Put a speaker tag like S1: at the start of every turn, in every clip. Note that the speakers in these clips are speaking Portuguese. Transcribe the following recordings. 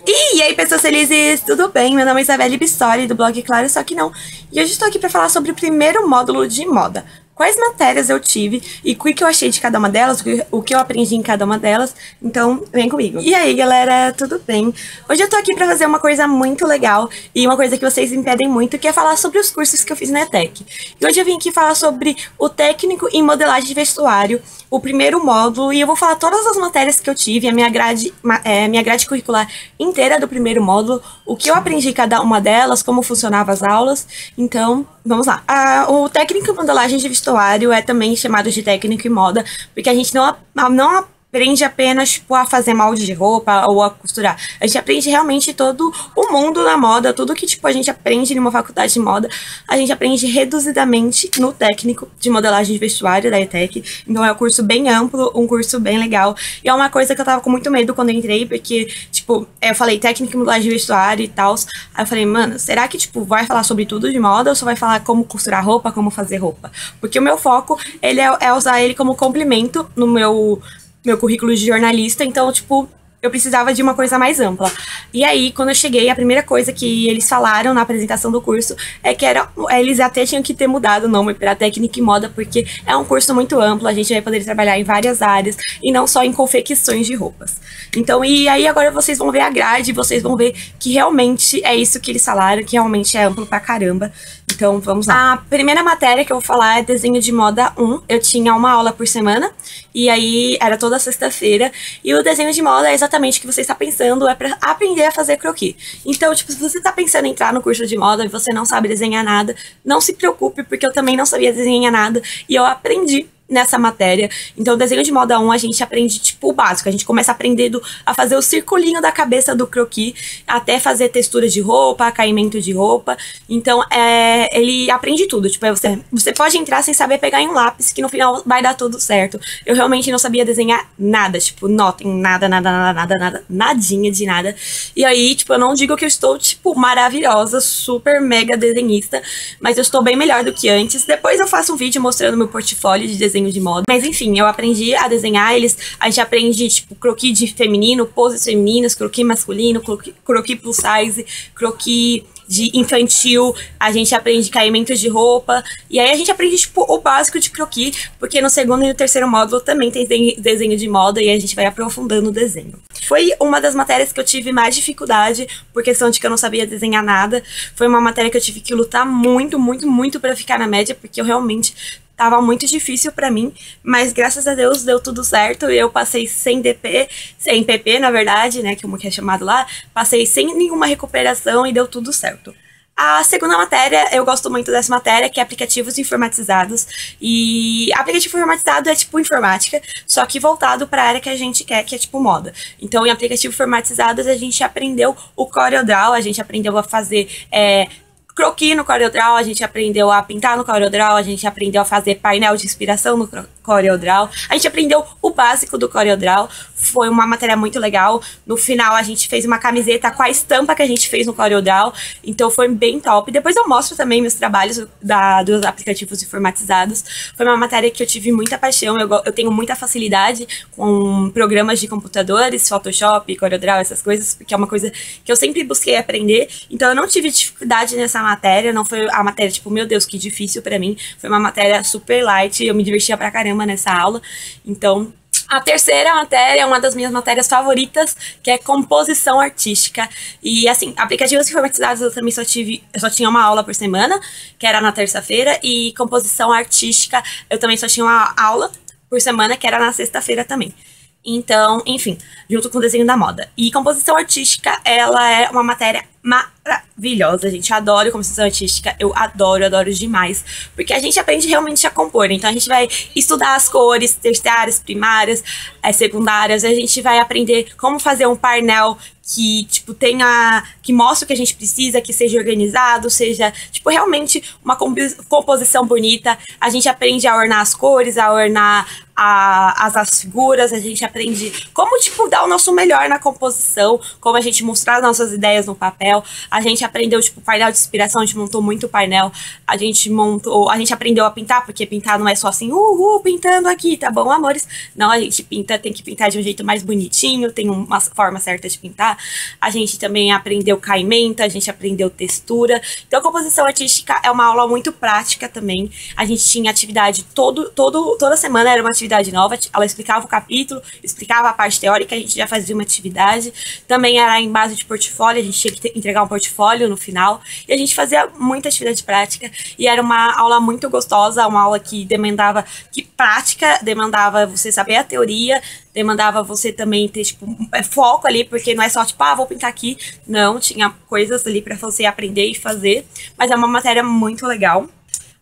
S1: E aí, pessoas felizes, tudo bem? Meu nome é Isabelle Bissoli, do blog Claro Só Que Não. E hoje estou aqui para falar sobre o primeiro módulo de moda. Quais matérias eu tive e o que eu achei de cada uma delas, o que eu aprendi em cada uma delas. Então, vem comigo. E aí, galera, tudo bem? Hoje eu tô aqui pra fazer uma coisa muito legal e uma coisa que vocês me pedem muito, que é falar sobre os cursos que eu fiz na ETEC. E hoje eu vim aqui falar sobre o técnico em modelagem de vestuário, o primeiro módulo, e eu vou falar todas as matérias que eu tive, a minha grade curricular inteira do primeiro módulo, o que eu aprendi em cada uma delas, como funcionavam as aulas. Então, vamos lá. O técnico em modelagem de vestuário é também chamado de técnico em moda, porque a gente não aprende apenas, tipo, a fazer molde de roupa ou a costurar. A gente aprende realmente todo o mundo da moda, tudo que, tipo, a gente aprende numa faculdade de moda, a gente aprende reduzidamente no técnico de modelagem de vestuário da ETEC. Então é um curso bem amplo, um curso bem legal. E é uma coisa que eu tava com muito medo quando eu entrei, porque, tipo, eu falei técnico em modelagem de vestuário e tal. Aí eu falei, mano, será que, tipo, vai falar sobre tudo de moda ou só vai falar como costurar roupa, como fazer roupa? Porque o meu foco, ele é usar ele como complemento no meu currículo de jornalista, então, tipo, eu precisava de uma coisa mais ampla. E aí, quando eu cheguei, a primeira coisa que eles falaram na apresentação do curso é que eles até tinham que ter mudado o nome para técnica em moda, porque é um curso muito amplo, a gente vai poder trabalhar em várias áreas e não só em confecções de roupas. Então, e aí agora vocês vão ver a grade, vocês vão ver que realmente é isso que eles falaram, que realmente é amplo pra caramba. Então, vamos lá. A primeira matéria que eu vou falar é desenho de moda 1. Eu tinha uma aula por semana, e aí era toda sexta-feira. E o desenho de moda é exatamente o que você está pensando, é pra aprender a fazer croquis. Então, tipo, se você está pensando em entrar no curso de moda e você não sabe desenhar nada, não se preocupe, porque eu também não sabia desenhar nada, e eu aprendi nessa matéria. Então, desenho de moda 1, a gente aprende, tipo, o básico. A gente começa aprendendo a fazer o circulinho da cabeça do croquis, até fazer textura de roupa, caimento de roupa. Então, ele aprende tudo. Tipo, você pode entrar sem saber pegar em um lápis, que no final vai dar tudo certo. Eu realmente não sabia desenhar nada. Tipo, notem, nada, nadinha de nada. E aí, tipo, eu não digo que eu estou, tipo, maravilhosa, super mega desenhista, mas eu estou bem melhor do que antes. Depois eu faço um vídeo mostrando meu portfólio de desenho de moda. Mas enfim, eu aprendi a desenhar a gente aprende, tipo, croquis de feminino, poses femininas, croquis masculino, croquis plus size, croquis de infantil, a gente aprende caimento de roupa, e aí a gente aprende, tipo, o básico de croquis, porque no segundo e no terceiro módulo também tem desenho de moda, e a gente vai aprofundando o desenho. Foi uma das matérias que eu tive mais dificuldade, por questão de que eu não sabia desenhar nada. Foi uma matéria que eu tive que lutar muito pra ficar na média, porque eu realmente tava muito difícil pra mim, mas graças a Deus deu tudo certo. Eu passei sem DP, sem PP, na verdade, né, como que é chamado lá, passei sem nenhuma recuperação e deu tudo certo. A segunda matéria, eu gosto muito dessa matéria, que é aplicativos informatizados. E aplicativo informatizado é tipo informática, só que voltado para a área que a gente quer, que é tipo moda. Então, em aplicativos informatizados, a gente aprendeu o CorelDRAW, a gente aprendeu a fazer croquis no CorelDRAW, a gente aprendeu a pintar no CorelDRAW, a gente aprendeu a fazer painel de inspiração no CorelDRAW, a gente aprendeu o básico do CorelDRAW. Foi uma matéria muito legal. No final a gente fez uma camiseta com a estampa que a gente fez no CorelDRAW, então foi bem top. Depois eu mostro também meus trabalhos dos aplicativos informatizados. Foi uma matéria que eu tive muita paixão, eu tenho muita facilidade com programas de computadores, Photoshop, CorelDRAW, essas coisas, porque é uma coisa que eu sempre busquei aprender, então eu não tive dificuldade nessa matéria. Não foi a matéria, tipo, meu Deus, que difícil pra mim. Foi uma matéria super light, eu me divertia pra caramba nessa aula. Então, a terceira matéria é uma das minhas matérias favoritas, que é composição artística. E assim, aplicativos informatizados eu também só tinha uma aula por semana, que era na terça-feira, e composição artística eu também só tinha uma aula por semana, que era na sexta-feira também. Então, enfim, junto com o desenho da moda. E composição artística, ela é uma matéria maravilhosa, gente. Eu adoro composição artística, eu adoro demais, porque a gente aprende realmente a compor. Então a gente vai estudar as cores terciárias, primárias, secundárias, a gente vai aprender como fazer um painel que, tipo, que mostre o que a gente precisa, que seja organizado, seja, tipo, realmente uma composição bonita. A gente aprende a ornar as cores, a ornar as figuras, a gente aprende como, tipo, dar o nosso melhor na composição, como a gente mostrar as nossas ideias no papel. A gente aprendeu, tipo, painel de inspiração, a gente montou muito painel, a gente aprendeu a pintar, porque pintar não é só assim, pintando aqui, tá bom, amores? Não, a gente tem que pintar de um jeito mais bonitinho, tem uma forma certa de pintar. a gente também aprendeu caimento, a gente aprendeu textura. Então, a composição artística é uma aula muito prática também. A gente tinha atividade toda semana, era uma atividade nova. Ela explicava o capítulo, explicava a parte teórica, a gente já fazia uma atividade. Também era em base de portfólio, a gente tinha que entregar um portfólio no final. E a gente fazia muita atividade prática. E era uma aula muito gostosa, uma aula que demandava prática, demandava você saber a teoria, demandava você também ter, tipo, foco ali, porque não é só, tipo, vou pintar aqui. Não, tinha coisas ali pra você aprender e fazer. Mas é uma matéria muito legal.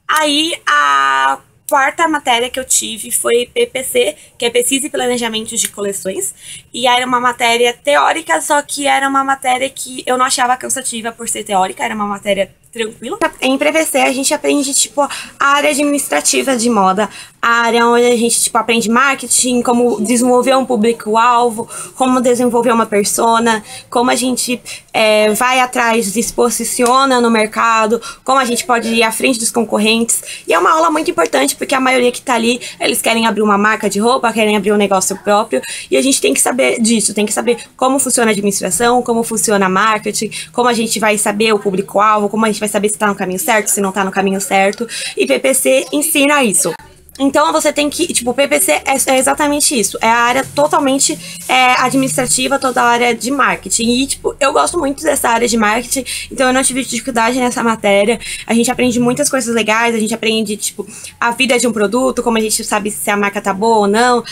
S1: Aí, a quarta matéria que eu tive foi PPC, que é Pesquisa e Planejamento de Coleções. E era uma matéria teórica, só que era uma matéria que eu não achava cansativa por ser teórica, era uma matéria tranquila. Em PPC a gente aprende, tipo, a área administrativa de moda, a área onde a gente, tipo, aprende marketing, como desenvolver um público-alvo, como desenvolver uma persona, como a gente vai atrás e se posiciona no mercado, como a gente pode ir à frente dos concorrentes. E é uma aula muito importante, porque a maioria que tá ali, eles querem abrir uma marca de roupa, querem abrir um negócio próprio, e a gente tem que saber disso, tem que saber como funciona a administração, como funciona marketing, como a gente vai saber o público-alvo, como a gente vai saber se tá no caminho certo, se não tá no caminho certo, e PPC ensina isso. Então, você tem que, tipo, o PPC é exatamente isso, é a área totalmente administrativa, toda a área de marketing, e, tipo, eu gosto muito dessa área de marketing, então eu não tive dificuldade nessa matéria. A gente aprende muitas coisas legais, a gente aprende, tipo, a vida de um produto, como a gente sabe se a marca tá boa ou não,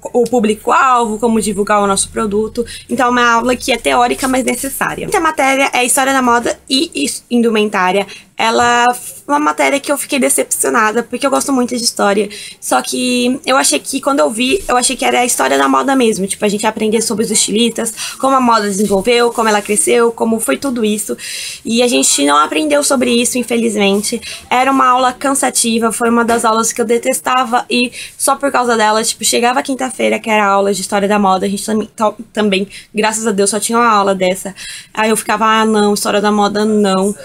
S1: o público-alvo, como divulgar o nosso produto. Então, é uma aula que é teórica, mas necessária. Outra matéria é História da Moda e Indumentária. Ela é uma matéria que eu fiquei decepcionada, porque eu gosto muito de história. Só que eu achei que, quando eu vi, eu achei que era a história da moda mesmo. Tipo, a gente aprender sobre os estilistas, como a moda desenvolveu, como ela cresceu, como foi tudo isso. E a gente não aprendeu sobre isso, infelizmente. Era uma aula cansativa, foi uma das aulas que eu detestava, e só por causa dela, tipo, chegava quinta-feira, que era a aula de história da moda, a gente também, graças a Deus, só tinha uma aula dessa. Aí eu ficava, não, história da moda não.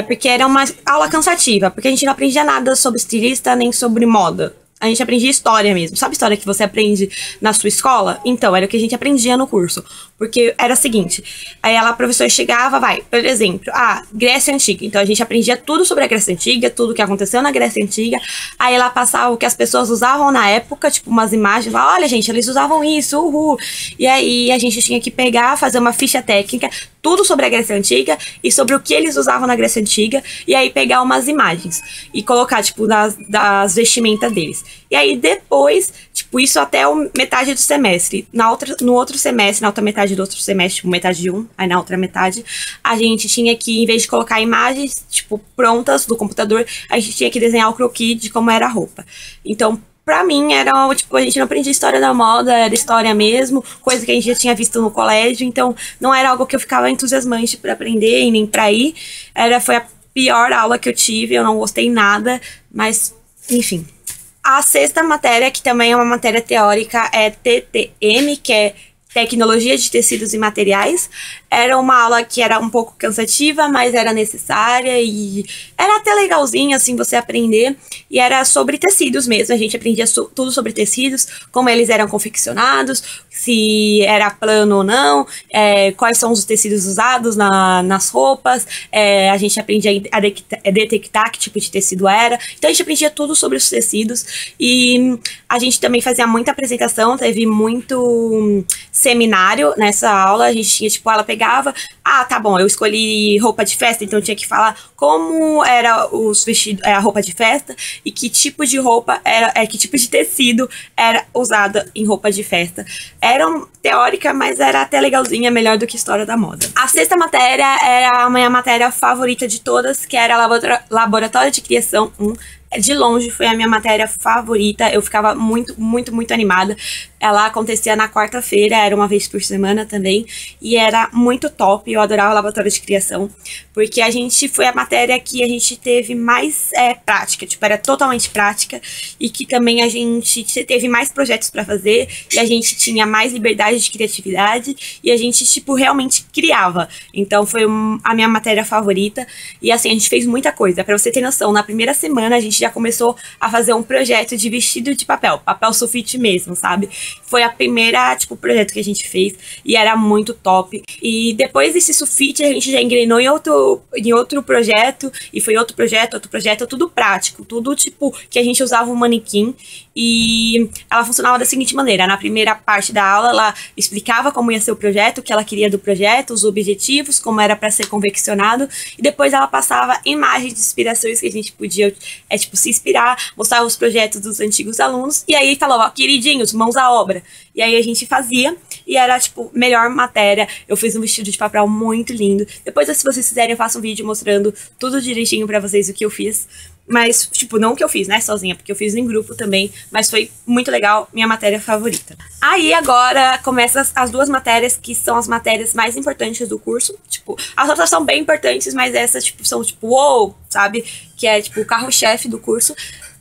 S1: Porque era uma aula cansativa, porque a gente não aprendia nada sobre estilista, nem sobre moda. A gente aprendia história mesmo. Sabe história que você aprende na sua escola? Então, era o que a gente aprendia no curso. Porque era o seguinte, aí a professora chegava, por exemplo, Grécia Antiga. Então, a gente aprendia tudo sobre a Grécia Antiga, tudo o que aconteceu na Grécia Antiga. Aí ela passava o que as pessoas usavam na época, tipo, umas imagens, olha, gente, eles usavam isso, uhul. E aí, a gente tinha que pegar, fazer uma ficha técnica, tudo sobre a Grécia Antiga e sobre o que eles usavam na Grécia Antiga, e aí pegar umas imagens e colocar, tipo, das vestimentas deles. E aí depois, tipo, isso até metade do semestre. No outro semestre, na outra metade do outro semestre, tipo, metade de um, aí na outra metade, a gente tinha que, em vez de colocar imagens, tipo, prontas do computador, a gente tinha que desenhar o croquis de como era a roupa. Então, pra mim, era, tipo, a gente não aprendia história da moda, era história mesmo, coisa que a gente já tinha visto no colégio, então não era algo que eu ficava entusiasmante pra aprender e nem pra ir. Foi a pior aula que eu tive, eu não gostei nada, mas, enfim. A sexta matéria, que também é uma matéria teórica, é TTM, que é Tecnologia de Tecidos e Materiais. Era uma aula que era um pouco cansativa, mas era necessária e era até legalzinha, assim, você aprender. E era sobre tecidos mesmo, a gente aprendia tudo sobre tecidos, como eles eram confeccionados, se era plano ou não, quais são os tecidos usados nas roupas, a gente aprendia a detectar que tipo de tecido era. Então a gente aprendia tudo sobre os tecidos e a gente também fazia muita apresentação, teve muito seminário nessa aula. A gente tinha, tipo, ela pegava, tá bom, eu escolhi roupa de festa, então eu tinha que falar como era os vestidos, a roupa de festa e que tipo de roupa era, que tipo de tecido era usada em roupa de festa. Era teórica, mas era até legalzinha, melhor do que história da moda. A sexta matéria era a minha matéria favorita de todas, que era Laboratório de Criação 1. De longe foi a minha matéria favorita, eu ficava muito, muito, muito animada. Ela acontecia na quarta-feira, era uma vez por semana também, e era muito top, eu adorava o laboratório de criação, porque foi a matéria que a gente teve mais prática, tipo, era totalmente prática, e que também a gente teve mais projetos pra fazer, e a gente tinha mais liberdade de criatividade, e a gente, tipo, realmente criava. Então foi a minha matéria favorita, e assim, a gente fez muita coisa. Pra você ter noção, na primeira semana a gente já começou a fazer um projeto de vestido de papel sulfite mesmo, sabe? Foi a primeira, tipo, projeto que a gente fez e era muito top. E depois desse sulfite, a gente já engrenou em outro projeto, e foi outro projeto, tudo prático, tudo, tipo, que a gente usava um manequim. E ela funcionava da seguinte maneira: na primeira parte da aula, ela explicava como ia ser o projeto, o que ela queria do projeto, os objetivos, como era para ser confeccionado, e depois ela passava imagens de inspirações que a gente podia, tipo, se inspirar, mostrava os projetos dos antigos alunos, e aí falava, ó, queridinhos, mãos à obra. E aí a gente fazia, e era, tipo, melhor matéria. Eu fiz um vestido de papel muito lindo. Depois, se vocês quiserem, eu faço um vídeo mostrando tudo direitinho pra vocês o que eu fiz. Mas, tipo, não o que eu fiz, né, sozinha, porque eu fiz em grupo também, mas foi muito legal, minha matéria favorita. Aí, agora, começam as duas matérias, que são as matérias mais importantes do curso. Tipo, as outras são bem importantes, mas essas, tipo, são, tipo, uou, sabe? Que é, tipo, o carro-chefe do curso.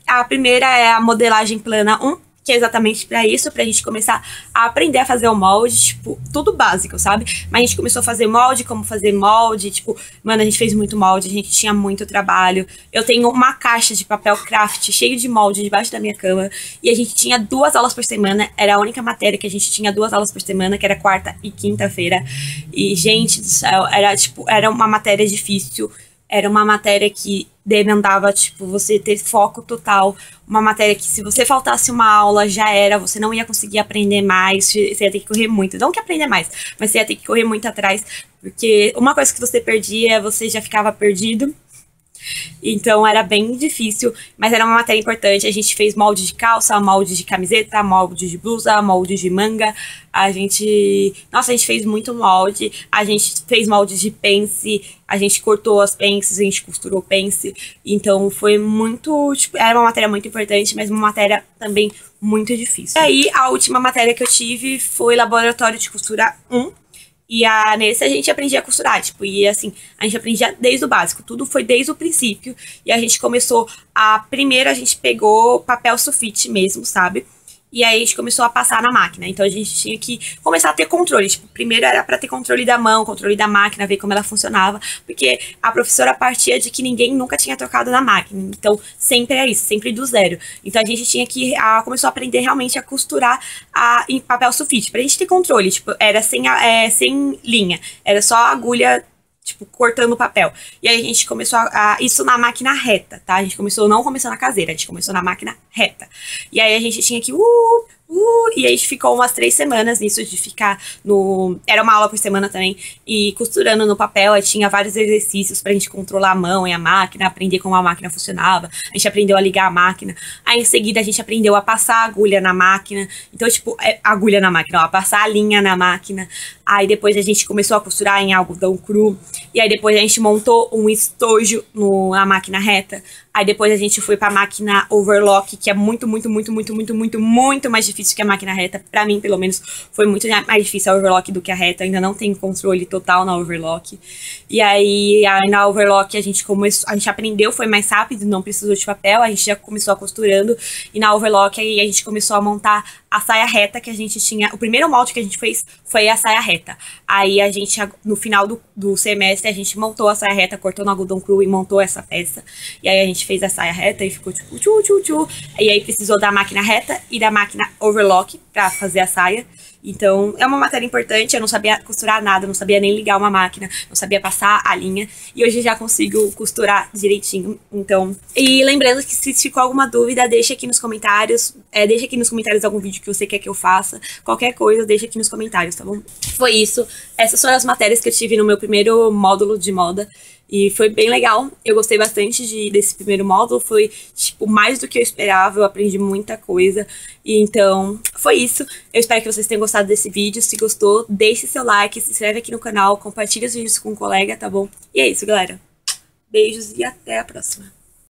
S1: A primeira é a modelagem plana 1, que é exatamente pra isso, pra gente começar a aprender a fazer o molde, tipo, tudo básico, sabe? Mas a gente começou a fazer molde, como fazer molde, tipo, mano, a gente fez muito molde, a gente tinha muito trabalho. Eu tenho uma caixa de papel craft cheio de molde debaixo da minha cama, e a gente tinha 2 aulas por semana, era a única matéria que a gente tinha 2 aulas por semana, que era quarta e quinta-feira. E, gente do céu, era, tipo, era uma matéria difícil. Era uma matéria que demandava, tipo, você ter foco total. Uma matéria que, se você faltasse uma aula, já era. Você não ia conseguir aprender mais. Você ia ter que correr muito. Não que aprender mais, mas você ia ter que correr muito atrás. Porque uma coisa que você perdia, você já ficava perdido. Então era bem difícil, mas era uma matéria importante. A gente fez molde de calça, molde de camiseta, molde de blusa, molde de manga. Nossa, a gente fez muito molde. A gente fez molde de pence, a gente cortou as pences, a gente costurou pence. Então foi muito, tipo, era uma matéria muito importante, mas uma matéria também muito difícil. E aí a última matéria que eu tive foi laboratório de costura 1. E nesse a gente aprendia a costurar, tipo, e assim, a gente aprendia desde o básico, tudo foi desde o princípio. E a gente começou, primeiro a gente pegou papel sulfite mesmo, sabe? E aí a gente começou a passar na máquina. Então a gente tinha que começar a ter controle. Tipo, primeiro era pra ter controle da mão, controle da máquina, ver como ela funcionava. Porque a professora partia de que ninguém nunca tinha tocado na máquina. Então sempre é isso, sempre do zero. Então a gente tinha que começou a aprender realmente a costurar em papel sulfite. Pra gente ter controle, tipo, era sem linha. Era só a agulha, tipo, cortando o papel. E aí a gente começou isso na máquina reta, tá? A gente não começou na caseira, a gente começou na máquina reta. E aí a gente tinha que e a gente ficou umas 3 semanas nisso de ficar era uma aula por semana também, e costurando no papel. Aí tinha vários exercícios pra gente controlar a mão e a máquina, aprender como a máquina funcionava. A gente aprendeu a ligar a máquina. Aí em seguida a gente aprendeu a passar a agulha na máquina. Então, tipo, agulha na máquina, a passar a linha na máquina. Aí depois a gente começou a costurar em algodão cru. E aí depois a gente montou um estojo na máquina reta. Aí depois a gente foi pra máquina overlock, que é muito mais difícil que a máquina reta. Pra mim, pelo menos, foi muito mais difícil a overlock do que a reta. Ainda não tem controle total na overlock. E aí na overlock a gente aprendeu, foi mais rápido, não precisou de papel. A gente já começou a costurando. E na overlock aí a gente começou a montar a saia reta que a gente tinha. O primeiro molde que a gente fez foi a saia reta. Aí a gente, no final do semestre, a gente montou a saia reta, cortou no algodão cru e montou essa peça. E aí a gente fez a saia reta e ficou tipo tchu. E aí precisou da máquina reta e da máquina overlock pra fazer a saia. Então, é uma matéria importante. Eu não sabia costurar nada, não sabia nem ligar uma máquina, não sabia passar a linha. E hoje já consigo costurar direitinho. Então, e lembrando que se ficou alguma dúvida, deixa aqui nos comentários. Deixa aqui nos comentários algum vídeo que você quer que eu faça. Qualquer coisa, deixa aqui nos comentários, tá bom? Foi isso. Essas foram as matérias que eu tive no meu primeiro módulo de moda. E foi bem legal, eu gostei bastante desse primeiro módulo, foi, tipo, mais do que eu esperava, eu aprendi muita coisa. E então, foi isso. Eu espero que vocês tenham gostado desse vídeo. Se gostou, deixe seu like, se inscreve aqui no canal, compartilhe os vídeos com um colega, tá bom? E é isso, galera. Beijos e até a próxima.